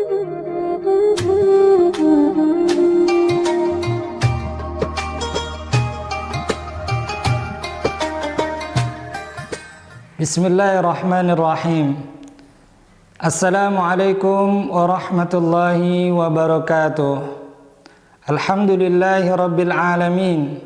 Bismillahirrahmanirrahim. Assalamualaikum warahmatullahi wabarakatuh. Alhamdulillahi rabbil alamin.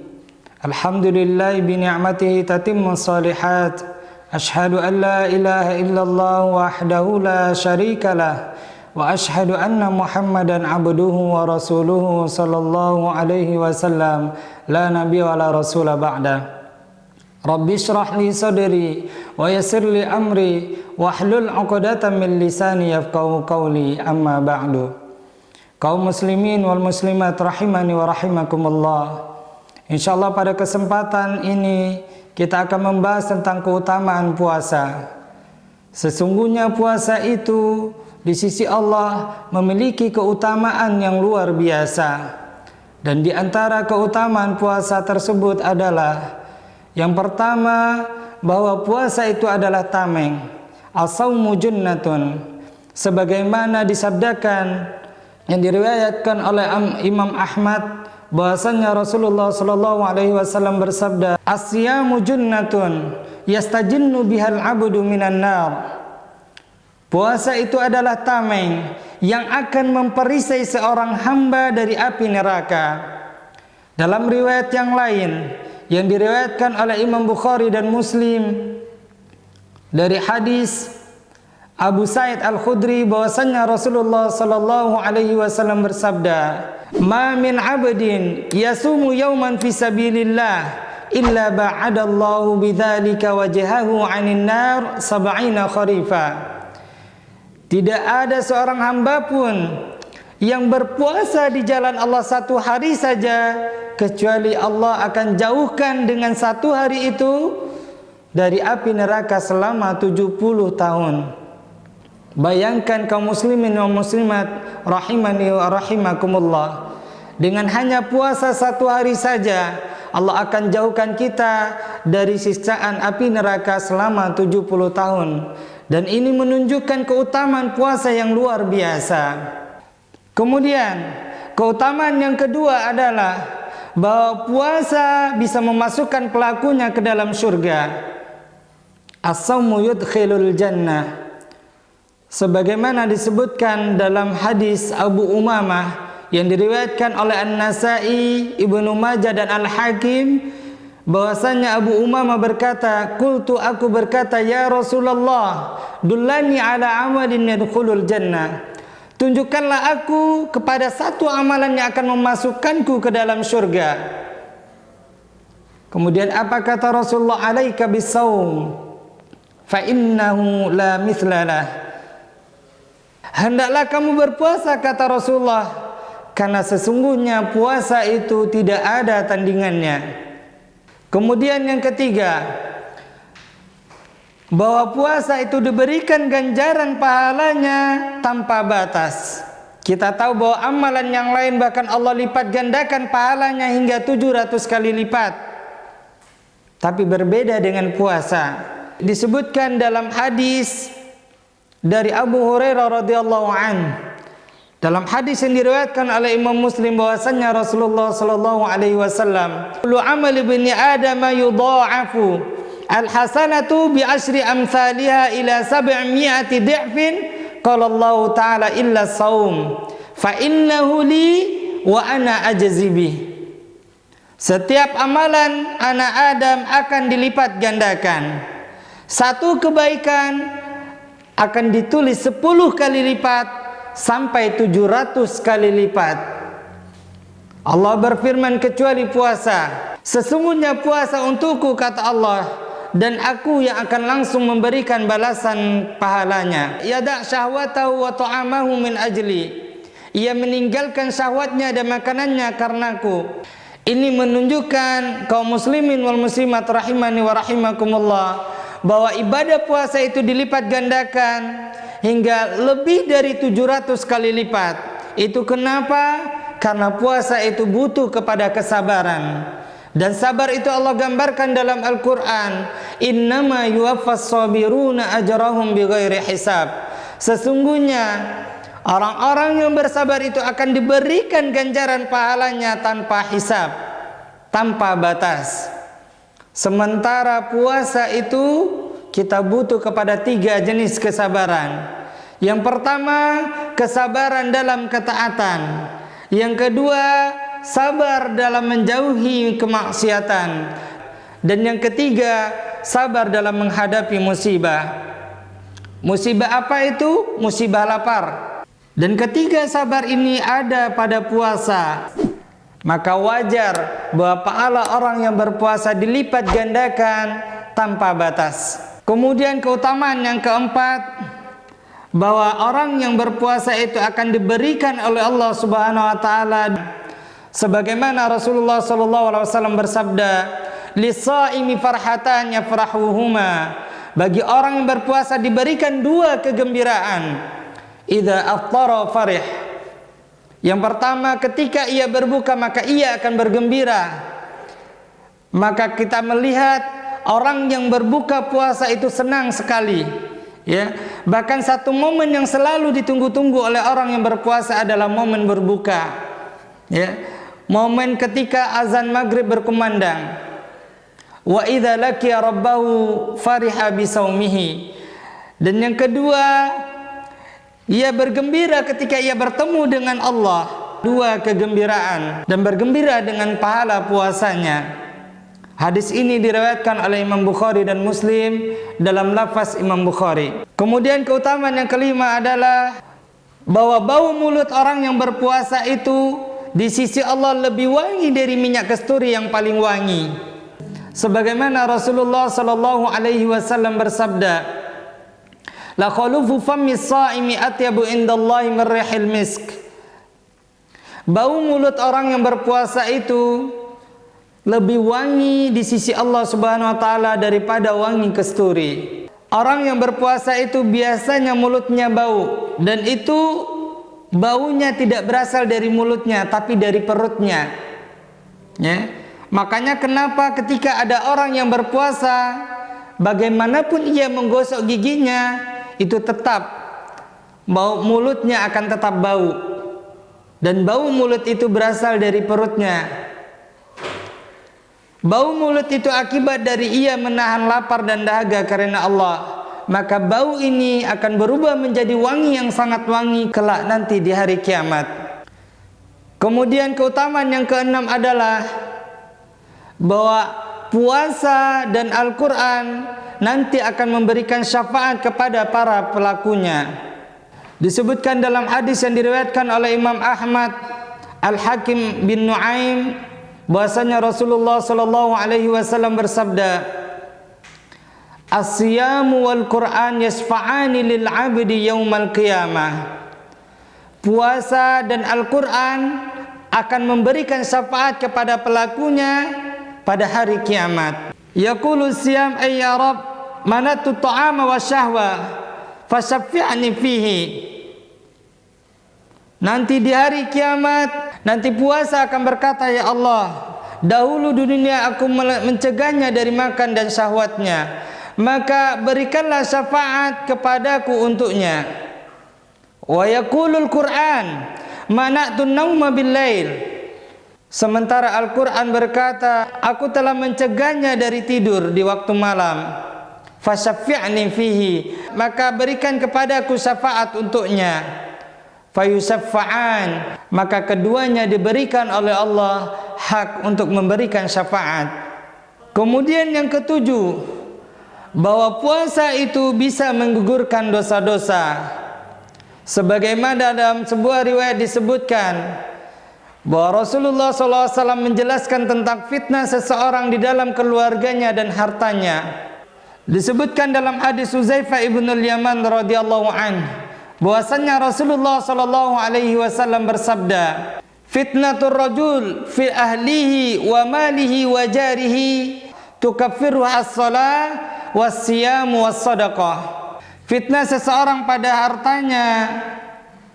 Alhamdulillahi bi ni'matihi tatimmu shalihat. Ashhadu an la ilaha illallah wahdahu la syarikalah wa ashhadu anna Muhammadan abduhu wa rasuluhu sallallahu alaihi wasallam la nabiyya wa la rasula ba'da. Rabbi shrah li sadri wa yassir li amri wahlul 'uqdatam min lisani yafqahu qawli, amma ba'du. Kaum muslimin wal muslimat rahimani wa rahimakumullah. Insyaallah pada kesempatan ini kita akan membahas tentang keutamaan puasa. Sesungguhnya puasa itu di sisi Allah memiliki keutamaan yang luar biasa. Dan di antara keutamaan puasa tersebut adalah yang pertama, bahwa puasa itu adalah tameng. As-saumu junnatun. Sebagaimana disabdakan yang diriwayatkan oleh Imam Ahmad, bahwasanya Rasulullah sallallahu alaihi wasallam bersabda, "As-siyamu junnatun yastajinnu bihal 'abdu minan nar." Puasa itu adalah tameng yang akan memperisai seorang hamba dari api neraka. Dalam riwayat yang lain yang diriwayatkan oleh Imam Bukhari dan Muslim dari hadis Abu Sa'id Al-Khudri, bahwasanya Rasulullah sallallahu alaihi wasallam bersabda, "Ma min 'abdin yasumu yawman fi sabilillah illa ba'adallahu bidzalika wajhahu 'anil nar 70 kharifa." Tidak ada seorang hamba pun yang berpuasa di jalan Allah satu hari saja, kecuali Allah akan jauhkan dengan satu hari itu dari api neraka selama 70 tahun. Bayangkan kaum muslimin dan muslimat rahimani wa rahimakumullah, dengan hanya puasa satu hari saja Allah akan jauhkan kita dari siksaan api neraka selama 70 tahun. Dan ini menunjukkan keutamaan puasa yang luar biasa. Kemudian keutamaan yang kedua adalah bahwa puasa bisa memasukkan pelakunya ke dalam surga. As-saumu yudkhilul jannah. Sebagaimana disebutkan dalam hadis Abu Umamah yang diriwayatkan oleh An-Nasa'i, Ibnu Majah dan Al-Hakim, bahwasanya Abu Umamah berkata, "Qultu, aku berkata, ya Rasulullah, dullani ala amalin yadkhulul jannah." Tunjukkanlah aku kepada satu amalan yang akan memasukkanku ke dalam surga. Kemudian apa kata Rasulullah? "Alaika bisawm fa innahu la mithlalah." Hendaklah kamu berpuasa, kata Rasulullah, karena sesungguhnya puasa itu tidak ada tandingannya. Kemudian yang ketiga, bahwa puasa itu diberikan ganjaran pahalanya tanpa batas. Kita tahu bahwa amalan yang lain bahkan Allah lipat gandakan pahalanya hingga 700 kali lipat. Tapi berbeda dengan puasa. Disebutkan dalam hadis dari Abu Hurairah radhiyallahu anhu, dalam hadis yang diriwayatkan oleh Imam Muslim, bahwasanya Rasulullah sallallahu alaihi wasallam, "Kullu amali ibni Adam yudha'afu al-hasanatu bi asyri amsalha ila 700 di'fin." Qala Allah Ta'ala illa shaum fa innahu li wa ana ajzi bih. Setiap amalan anak Adam akan dilipat gandakan. Satu kebaikan akan ditulis 10 kali lipat sampai 700 kali lipat. Allah berfirman, kecuali puasa. Sesungguhnya puasa untukku, kata Allah, dan aku yang akan langsung memberikan balasan pahalanya. Yada' syahwatahu wa ta'amahu min ajli. Ia meninggalkan syahwatnya dan makanannya karenaku. Ini menunjukkan kaum muslimin wal muslimat rahimani wa rahimakumullah, bahwa ibadah puasa itu dilipat gandakan hingga lebih dari 700 kali lipat. Itu kenapa? Karena puasa itu butuh kepada kesabaran. Dan sabar itu Allah gambarkan dalam Al-Quran, "Innama yuwaffas sabiruna ajrahum bighairi hisab." Sesungguhnya Orang-orang yang bersabar itu akan diberikan ganjaran pahalanya tanpa hisab, tanpa batas. Sementara puasa itu kita butuh kepada 3 jenis kesabaran. Yang pertama, kesabaran dalam ketaatan. Yang kedua, sabar dalam menjauhi kemaksiatan. Dan yang ketiga, sabar dalam menghadapi musibah. Musibah apa itu? Musibah lapar. Dan ketiga sabar ini ada pada puasa. Maka wajar bahwa pahala orang yang berpuasa dilipat gandakan tanpa batas. Kemudian keutamaan yang keempat, bahwa orang yang berpuasa itu akan diberikan oleh Allah Subhanahu wa taala sebagaimana Rasulullah sallallahu alaihi wasallam bersabda, "Lis-shaimi farhatan yafrahuhuma." Bagi orang yang berpuasa diberikan 2 kegembiraan. Idza aftara farih. Yang pertama, ketika ia berbuka maka ia akan bergembira. Maka kita melihat orang yang berbuka puasa itu senang sekali, ya. Bahkan satu momen yang selalu ditunggu-tunggu oleh orang yang berpuasa adalah momen berbuka, ya. Momen ketika azan maghrib berkumandang. Wa idza laqiya rabbahu fariha bisaumihi. Dan yang kedua, ia bergembira ketika ia bertemu dengan Allah. 2 kegembiraan. Dan bergembira dengan pahala puasanya. Hadis ini diriwayatkan oleh Imam Bukhari dan Muslim dalam lafaz Imam Bukhari. Kemudian keutamaan yang kelima adalah bahwa bau mulut orang yang berpuasa itu di sisi Allah lebih wangi dari minyak kasturi yang paling wangi. Sebagaimana Rasulullah sallallahu alaihi wasallam bersabda, "La khalufu fammi shaimi atyabu indallahi min rihil misk." Bau mulut orang yang berpuasa itu lebih wangi di sisi Allah Subhanahu wa taala daripada wangi kasturi. Orang yang berpuasa itu biasanya mulutnya bau, dan itu baunya tidak berasal dari mulutnya tapi dari perutnya. Ya. Makanya kenapa ketika ada orang yang berpuasa, bagaimanapun ia menggosok giginya, itu tetap bau mulutnya akan tetap bau. Dan bau mulut itu berasal dari perutnya. Bau mulut itu akibat dari ia menahan lapar dan dahaga karena Allah. Maka bau ini akan berubah menjadi wangi yang sangat wangi kelak nanti di hari kiamat. Kemudian keutamaan yang keenam adalah bahwa puasa dan Al-Quran nanti akan memberikan syafaat kepada para pelakunya. Disebutkan dalam hadis yang diriwayatkan oleh Imam Ahmad, Al-Hakim bin Nuaim, bahwasanya Rasulullah sallallahu alaihi wasallam bersabda, "As-siyamu wal Qur'an yasfa'ani lil 'abdi yaumal qiyamah." Puasa dan Al-Qur'an akan memberikan syafaat kepada pelakunya pada hari kiamat. Yaqulu siyam ay ya rab manatu ta'ama wa syahwa fasaffi'ni fihi. Nanti di hari kiamat, nanti puasa akan berkata, "Ya Allah, dahulu di dunia aku mencegahnya dari makan dan syahwatnya, maka berikanlah syafaat kepadaku untuknya." Wa yaqulul Qur'an mana'tu nauma bil lail. Sementara Al-Quran berkata, "Aku telah mencegahnya dari tidur di waktu malam. Fasaffi'ni fihi." Maka berikan kepadaku syafaat untuknya. Fayusaffa'an. Maka keduanya diberikan oleh Allah hak untuk memberikan syafaat. Kemudian yang ketujuh, bahwa puasa itu bisa menggugurkan dosa-dosa. Sebagaimana dalam sebuah riwayat disebutkan bahwa Rasulullah SAW menjelaskan tentang fitnah seseorang di dalam keluarganya dan hartanya. Disebutkan dalam hadis Huzaifah ibn al-Yaman radhiyallahu anhu, bahwasanya Rasulullah SAW bersabda, "Fitnatur rajul fi ahlihi wa malihi wa jarihi tukaffiru as-salah was-siyam was-sadaqah." Fitnah seseorang pada hartanya,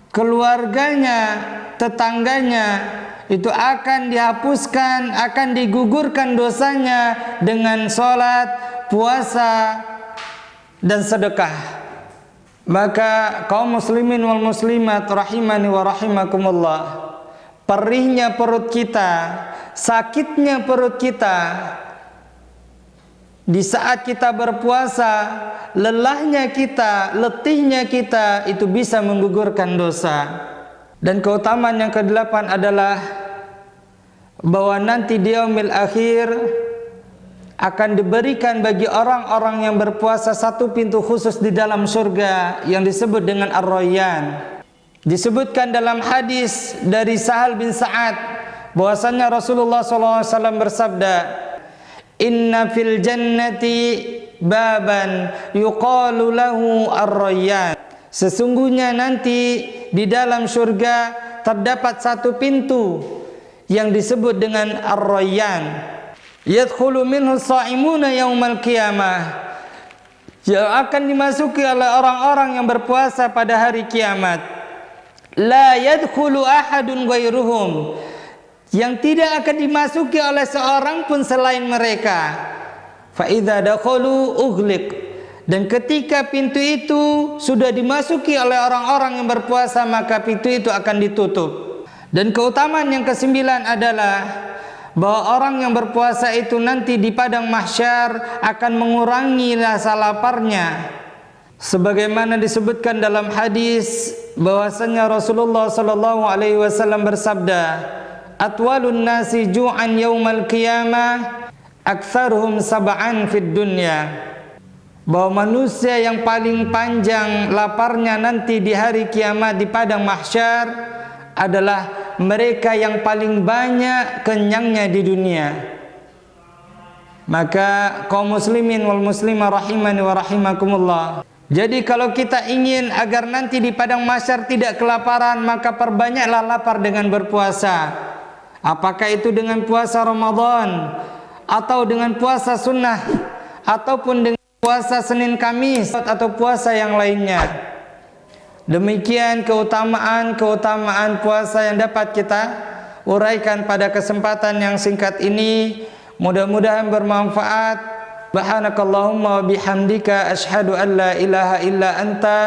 keluarganya, tetangganya, itu akan dihapuskan, akan digugurkan dosanya dengan sholat, puasa, dan sedekah. Maka kaum muslimin wal muslimat rahimani wa rahimakumullah, perihnya perut kita, sakitnya perut kita di saat kita berpuasa, lelahnya kita, letihnya kita, itu bisa menggugurkan dosa. Dan keutamaan yang ke-8 adalah bahwa nanti di yaumil akhir akan diberikan bagi orang-orang yang berpuasa satu pintu khusus di dalam surga yang disebut dengan Ar-Rayyan. Disebutkan dalam hadis dari Sahal bin Sa'ad bahwasanya Rasulullah SAW bersabda, "Inna fil jannati baban yuqalu lahu Ar-Rayyan." Sesungguhnya nanti di dalam surga terdapat satu pintu yang disebut dengan Ar-Rayyan. Yadkhulu minhu shaimuna yaumal qiyamah, yang akan dimasuki oleh orang-orang yang berpuasa pada hari kiamat. La yadkhulu ahadun ghairuhum, yang tidak akan dimasuki oleh seorang pun selain mereka. Fa idza dakhalu ughliq, dan ketika pintu itu sudah dimasuki oleh orang-orang yang berpuasa, maka pintu itu akan ditutup. Dan keutamaan yang ke-9 adalah bahwa orang yang berpuasa itu nanti di padang mahsyar akan mengurangi rasa laparnya, sebagaimana disebutkan dalam hadis bahwasanya Rasulullah SAW bersabda, "Atwalun nasi ju'an yaumal qiyamah aktsaruhum sab'an fid dunya." Bahwa manusia yang paling panjang laparnya nanti di hari kiamat di padang mahsyar adalah mereka yang paling banyak kenyangnya di dunia. Maka kaum muslimin wal muslimah rahimani wa rahimakumullah, jadi kalau kita ingin agar nanti di padang mahsyar tidak kelaparan, maka perbanyaklah lapar dengan berpuasa. Apakah itu dengan puasa Ramadan, atau dengan puasa sunnah, ataupun dengan puasa Senin Kamis, atau puasa yang lainnya. Demikian keutamaan puasa yang dapat kita uraikan pada kesempatan yang singkat ini. Mudah-mudahan bermanfaat. Subhanakallahumma wa bihamdika asyhadu an la ilaha illa anta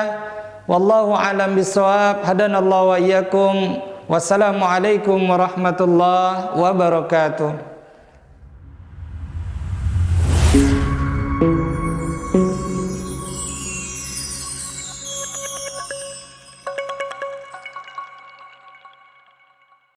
wallahu a'lam bissawab. Hadanallahu wa iyyakum. Wassalamualaikum warahmatullahi wabarakatuh.